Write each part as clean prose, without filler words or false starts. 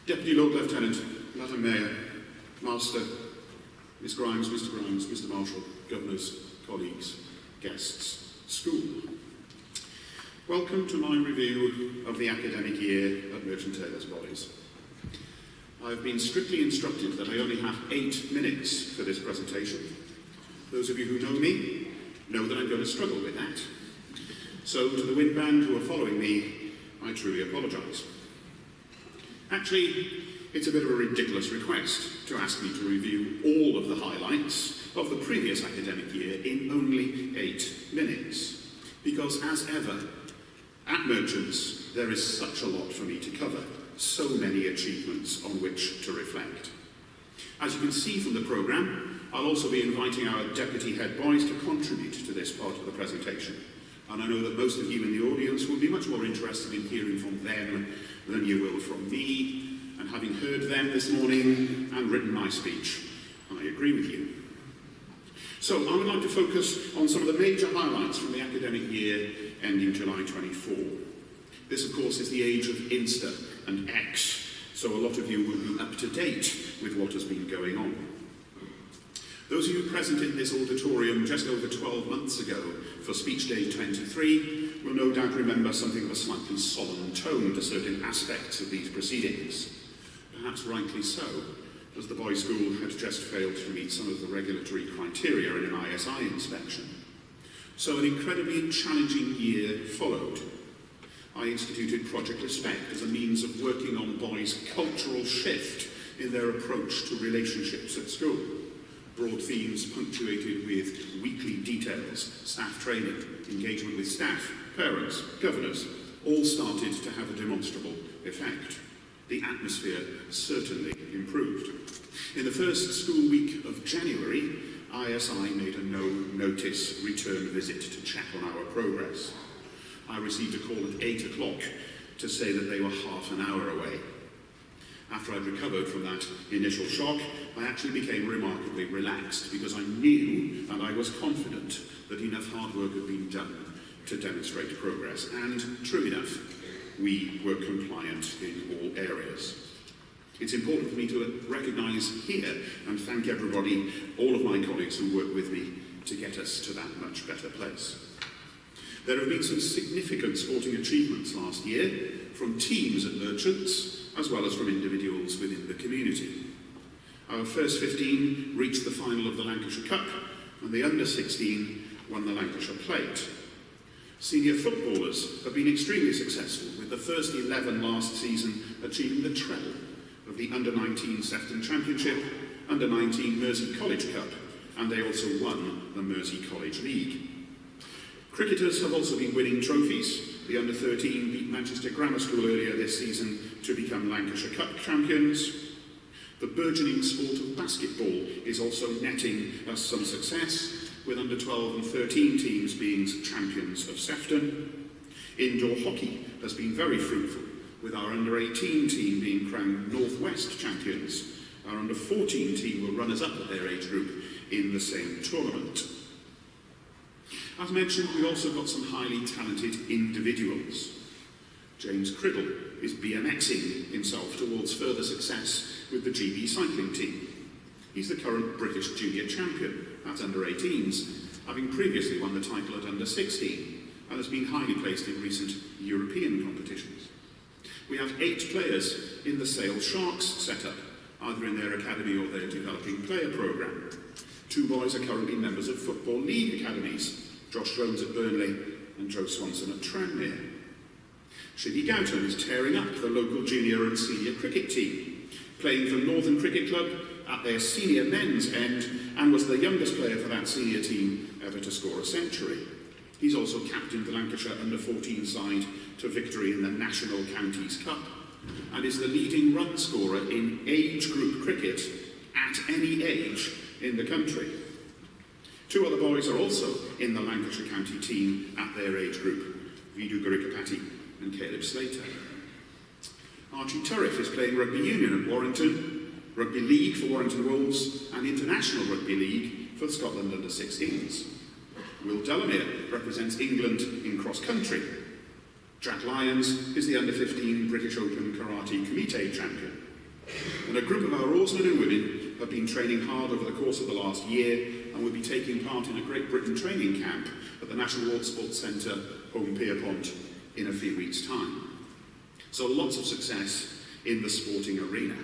Deputy Lord Lieutenant, Madam Mayor, Master, Miss Grimes, Mr Marshall, Governors, colleagues, guests, school. Welcome to my review of the academic year at Merchant Taylors' Boys. I've been strictly instructed that I only have 8 minutes for this presentation. Those of you who know me know that I'm going to struggle with that. So to the wind band who are following me, I truly apologise. Actually, it's a bit of a ridiculous request to ask me to review all of the highlights of the previous academic year in only 8 minutes. Because as ever, at Merchants, there is such a lot for me to cover, so many achievements on which to reflect. As you can see from the programme, I'll also be inviting our deputy head boys to contribute to this part of the presentation. And I know that most of you in the audience will be much more interested in hearing from them than you will from me. And having heard them this morning and written my speech, I agree with you. So I would like to focus on some of the major highlights from the academic year ending July 24. This, of course, is the age of Insta and X, so a lot of you will be up to date with what has been going on. Those of you present in this auditorium just over 12 months ago for Speech Day 23 will no doubt remember something of a slightly solemn tone to certain aspects of these proceedings. Perhaps rightly so, as the boys' school had just failed to meet some of the regulatory criteria in an ISI inspection. So an incredibly challenging year followed. I instituted Project Respect as a means of working on boys' cultural shift in their approach to relationships at school. Broad themes punctuated with weekly details, staff training, engagement with staff, parents, governors, all started to have a demonstrable effect. The atmosphere certainly improved. In the first school week of January, ISI made a no-notice return visit to check on our progress. I received a call at 8 o'clock to say that they were half an hour away. After I'd recovered from that initial shock, I actually became remarkably relaxed because I knew and I was confident that enough hard work had been done to demonstrate progress. And true enough, we were compliant in all areas. It's important for me to recognise here and thank everybody, all of my colleagues who work with me to get us to that much better place. There have been some significant sporting achievements last year from teams at Merchants as well as from individuals within the community. Our first 15 reached the final of the Lancashire Cup and the under 16 won the Lancashire Plate. Senior footballers have been extremely successful, with the first 11 last season achieving the treble of the Under-19 Sefton Championship, Under-19 Mersey College Cup, and they also won the Mersey College League. Cricketers have also been winning trophies. The Under-13 beat Manchester Grammar School earlier this season to become Lancashire Cup champions. The burgeoning sport of basketball is also netting us some success, with Under-12 and 13 teams being champions of Sefton. Indoor hockey has been very fruitful, with our Under-18 team being crowned North West champions. Our Under-14 team were runners-up at their age group in the same tournament. As mentioned, we also got some highly talented individuals. James Criddle is BMXing himself towards further success with the GB cycling team. He's the current British junior champion at Under-18s, having previously won the title at Under-16 and has been highly placed in recent European competitions. We have 8 players in the Sale Sharks setup, either in their academy or their developing player programme. 2 boys are currently members of Football League academies, Josh Jones at Burnley and Joe Swanson at Tranmere. Shibby Goughton is tearing up the local junior and senior cricket team, playing for Northern Cricket Club at their senior men's end and was the youngest player for that senior team ever to score a century. He's also captained the Lancashire Under-14 side to victory in the National Counties Cup and is the leading run scorer in age group cricket at any age in the country. 2 other boys are also in the Lancashire County team at their age group, Vidu Gurikapati and Caleb Slater. Archie Turriff is playing rugby union at Warrington, rugby league for Warrington Wolves and international rugby league for the Scotland Under-16s. Will Delamere represents England in cross-country. Jack Lyons is the Under-15 British Open Karate Kumite champion. And a group of our oarsmen and women have been training hard over the course of the last year and will be taking part in a Great Britain training camp at the National Water Sports Centre, Home Pierpont, in a few weeks' time. So lots of success in the sporting arena.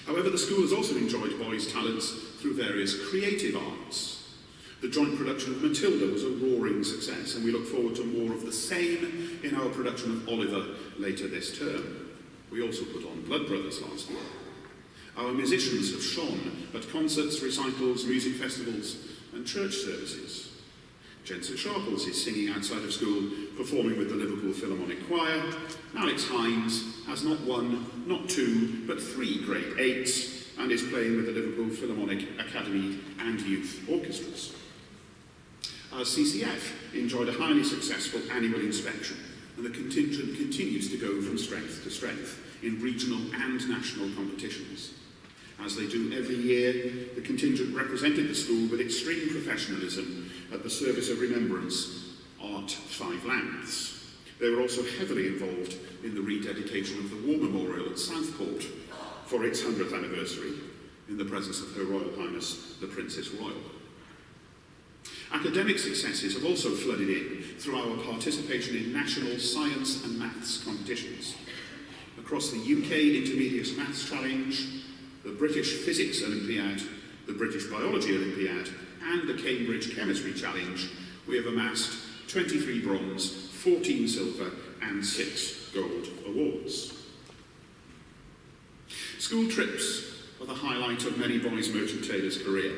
However, the school has also enjoyed boys' talents through various creative arts. The joint production of Matilda was a roaring success, and we look forward to more of the same in our production of Oliver later this term. We also put on Blood Brothers last year. Our musicians have shone at concerts, recitals, music festivals and church services. Jensen Sharples is singing outside of school, performing with the Liverpool Philharmonic Choir. Alex Hines has not one, not two, but 3 grade 8s and is playing with the Liverpool Philharmonic Academy and Youth Orchestras. Our CCF enjoyed a highly successful annual inspection, and the contingent continues to go from strength to strength in regional and national competitions. As they do every year, the contingent represented the school with extreme professionalism at the Service of Remembrance Art Five Lands. They were also heavily involved in the rededication of the War Memorial at Southport for its 100th anniversary, in the presence of Her Royal Highness the Princess Royal. Academic successes have also flooded in through our participation in national science and maths competitions. Across the UK Intermediate Maths Challenge, the British Physics Olympiad, the British Biology Olympiad, and the Cambridge Chemistry Challenge, we have amassed 23 bronze, 14 silver, and 6 gold awards. School trips are the highlight of many boys' merchant tailors' career.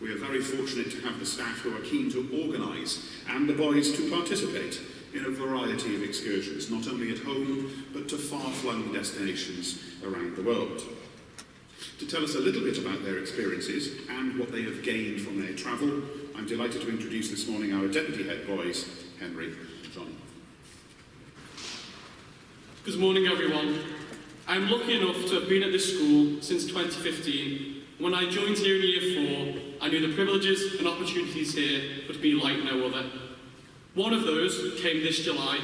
We are very fortunate to have the staff who are keen to organise and the boys to participate in a variety of excursions, not only at home, but to far-flung destinations around the world. To tell us a little bit about their experiences and what they have gained from their travel, I'm delighted to introduce this morning our Deputy Head Boys, Henry and Johnny. Good morning, everyone. I'm lucky enough to have been at this school since 2015. When I joined here in Year 4, I knew the privileges and opportunities here would be like no other. One of those came this July,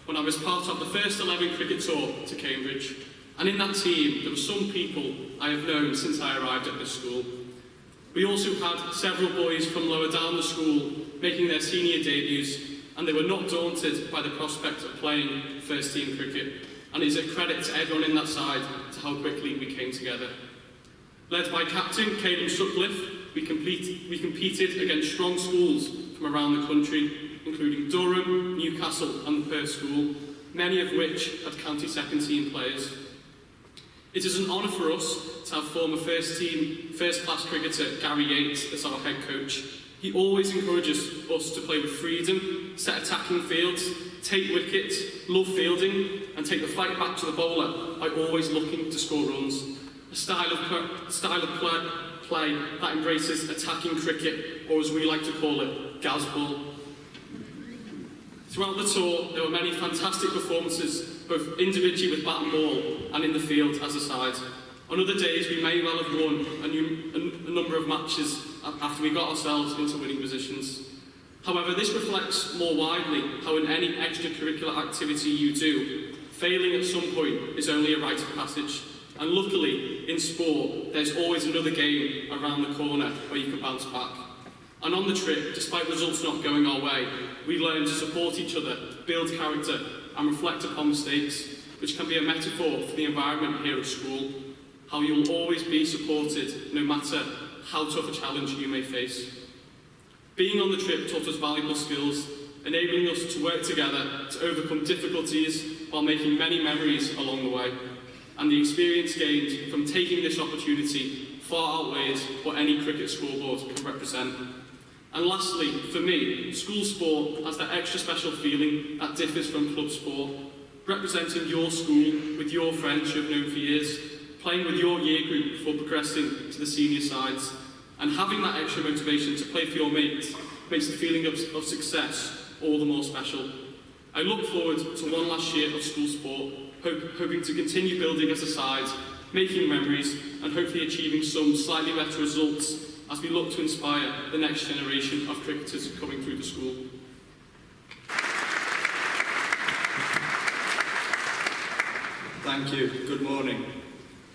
when I was part of the first 11 cricket tour to Cambridge. And in that team, there were some people I have known since I arrived at this school. We also had several boys from lower down the school making their senior debuts, and they were not daunted by the prospect of playing first-team cricket. And it is a credit to everyone in that side to how quickly we came together. Led by Captain Caden Sutcliffe, we competed against strong schools from around the country, including Durham, Newcastle and the Perth School, many of which had county second-team players. It is an honour for us to have former first-class cricketer Gary Yates as our head coach. He always encourages us to play with freedom, set attacking fields, take wickets, love fielding, and take the fight back to the bowler by always looking to score runs. A style of play that embraces attacking cricket, or as we like to call it, Gazball. Throughout the tour, there were many fantastic performances, both individually with bat and ball, and in the field as a side. On other days, we may well have won a number of matches after we got ourselves into winning positions. However, this reflects more widely how in any extracurricular activity you do, failing at some point is only a rite of passage. And luckily, in sport, there's always another game around the corner where you can bounce back. And on the trip, despite results not going our way, we learned to support each other, build character, and reflect upon mistakes, which can be a metaphor for the environment here at school. How you'll always be supported, no matter how tough a challenge you may face. Being on the trip taught us valuable skills, enabling us to work together to overcome difficulties while making many memories along the way. And the experience gained from taking this opportunity far outweighs what any cricket scoreboard can represent. And lastly, for me, school sport has that extra special feeling that differs from club sport. Representing your school with your friends you've known for years, playing with your year group before progressing to the senior sides, and having that extra motivation to play for your mates makes the feeling of success all the more special. I look forward to one last year of school sport, hoping to continue building as a side, making memories, and hopefully achieving some slightly better results as we look to inspire the next generation of cricketers coming through the school. Thank you. Good morning.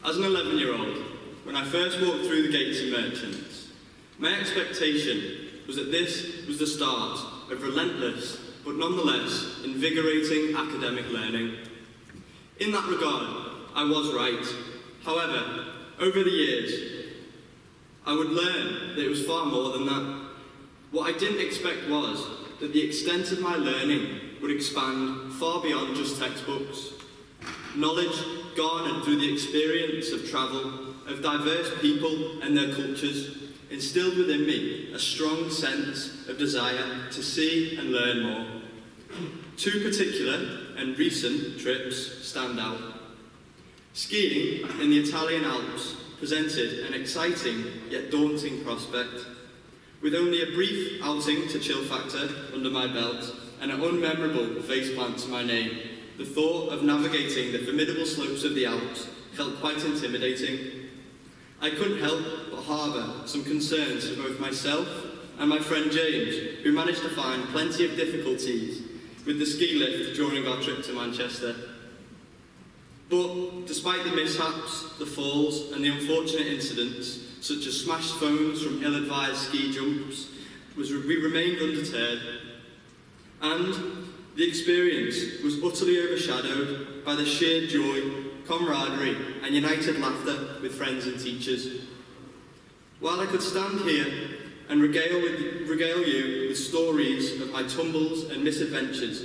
As an 11-year-old, when I first walked through the gates of Merchants, my expectation was that this was the start of relentless, but nonetheless invigorating academic learning. In that regard, I was right. However, over the years, I would learn that it was far more than that. What I didn't expect was that the extent of my learning would expand far beyond just textbooks. Knowledge garnered through the experience of travel, of diverse people and their cultures, instilled within me a strong sense of desire to see and learn more. Two particular and recent trips stand out. Skiing in the Italian Alps presented an exciting yet daunting prospect. With only a brief outing to Chill Factor under my belt and an unmemorable faceplant to my name, the thought of navigating the formidable slopes of the Alps felt quite intimidating. I couldn't help but harbour some concerns for both myself and my friend James, who managed to find plenty of difficulties with the ski lift during our trip to Manchester. But despite the mishaps, the falls and the unfortunate incidents, such as smashed phones from ill-advised ski jumps, we remained undeterred. And the experience was utterly overshadowed by the sheer joy, camaraderie and united laughter with friends and teachers. While I could stand here and regale you with stories of my tumbles and misadventures,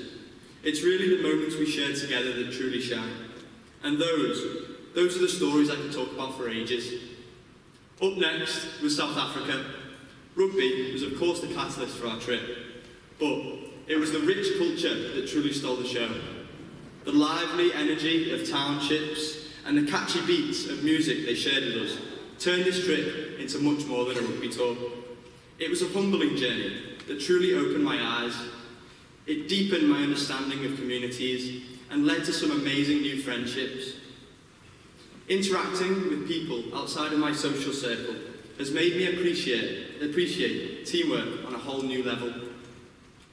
it's really the moments we share together that truly shine. And those are the stories I can talk about for ages. Up next was South Africa. Rugby was of course the catalyst for our trip, but it was the rich culture that truly stole the show. The lively energy of townships and the catchy beats of music they shared with us turned this trip into much more than a rugby tour. It was a humbling journey that truly opened my eyes. It deepened my understanding of communities and led to some amazing new friendships. Interacting with people outside of my social circle has made me appreciate teamwork on a whole new level.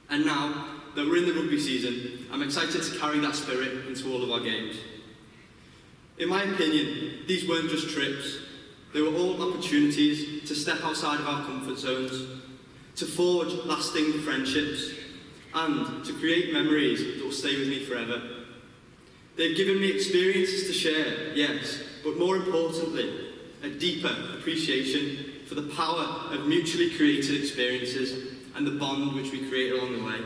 And now that we're in the rugby season, I'm excited to carry that spirit into all of our games. In my opinion, these weren't just trips. They were all opportunities to step outside of our comfort zones, to forge lasting friendships, and to create memories that will stay with me forever. They've given me experiences to share, yes, but more importantly, a deeper appreciation for the power of mutually created experiences and the bond which we create along the way.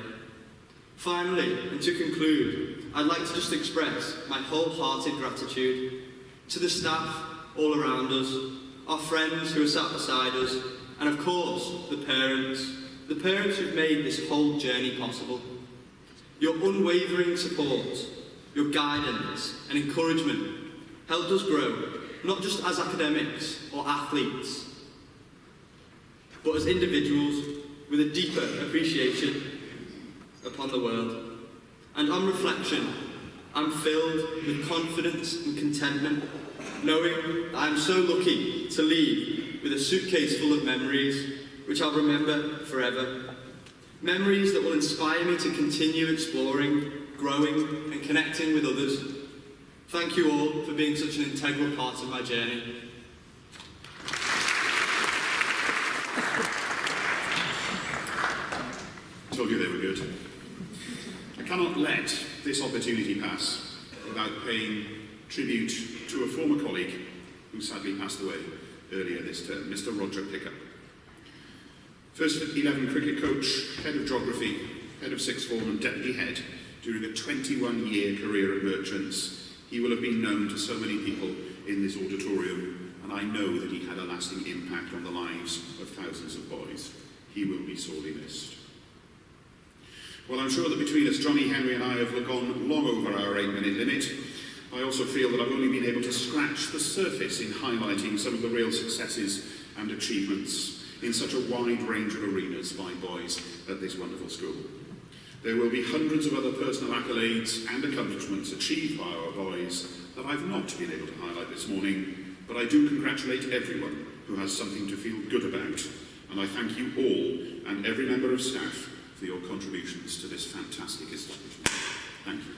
Finally, and to conclude, I'd like to just express my wholehearted gratitude to the staff all around us, our friends who are sat beside us, and of course, the parents who've made this whole journey possible. Your unwavering support, your guidance and encouragement helped us grow, not just as academics or athletes, but as individuals with a deeper appreciation upon the world. And on reflection, I'm filled with confidence and contentment, knowing that I'm so lucky to leave with a suitcase full of memories which I'll remember forever. Memories that will inspire me to continue exploring, growing and connecting with others. Thank you all for being such an integral part of my journey. Told you they were good. I cannot let this opportunity pass without paying tribute to a former colleague who sadly passed away earlier this term, Mr. Roger Pickup. First 11 cricket coach, head of geography, head of sixth form and deputy head during a 21-year career at Merchants, he will have been known to so many people in this auditorium, and I know that he had a lasting impact on the lives of thousands of boys. He will be sorely missed. Well, I'm sure that between us, Johnny, Henry and I have gone long over our 8-minute limit. I also feel that I've only been able to scratch the surface in highlighting some of the real successes and achievements in such a wide range of arenas by boys at this wonderful school. There will be hundreds of other personal accolades and accomplishments achieved by our boys that I've not been able to highlight this morning, but I do congratulate everyone who has something to feel good about, and I thank you all and every member of staff for your contributions to this fantastic establishment. Thank you.